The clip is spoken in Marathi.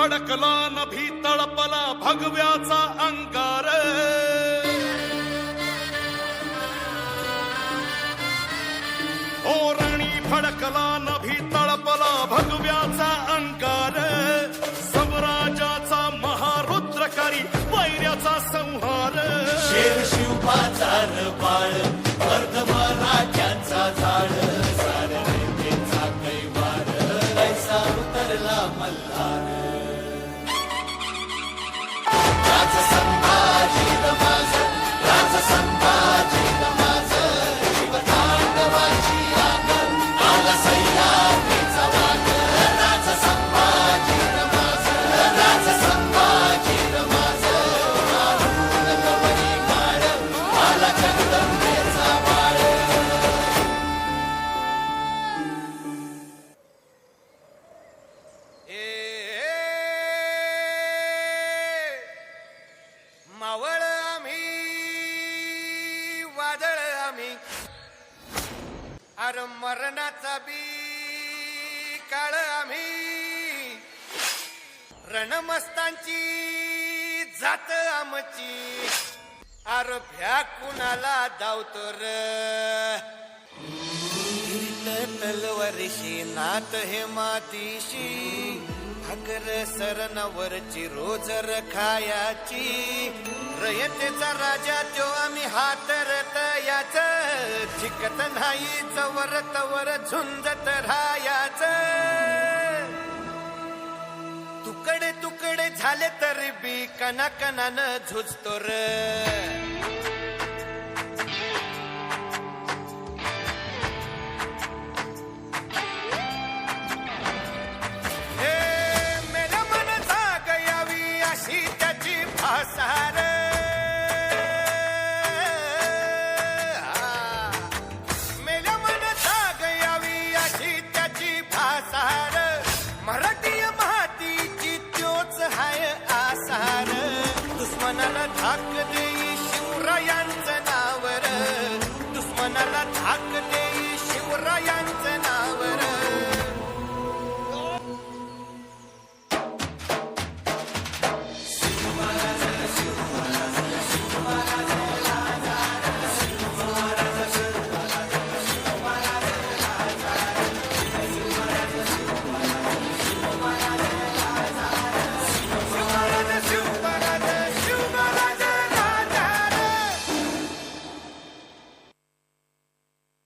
फडकला नभी तळपला भगव्याचा अंगार ओरणी फडकला नभी तळपला भगव्याचा अंगार स्वराजाचा महारुद्रकारी वैर्याचा संहार शेर शिवबाचा बाळ वर्धमानाच्या झाड सारचा कैवार ऐसा उतरला मल्हार राज संभाजी रमाज राज संभाजी रमाज शिवतांडवाची आग आला सह्याद्रीचा वाग राज संभाजी रमाज राज संभाजी रमाज मारून कवरी काळ आला जगदंबेचा बाळ मावळ आम्ही वादळ आम्ही अर मरणाचा बी काळ आम्ही रणमस्तांची जात आमची अर भ्या कुणाला धावतो र तलवारीशी नात हे मातीशी भाकर सरणावरची रोज खायाची रयतेचा राजा त्यो आम्ही हातरत याच चिकत नाही चवर तवर झुंजत राहायाच तुकडे तुकडे झाले तरी बी कणाकणानं झुजतो र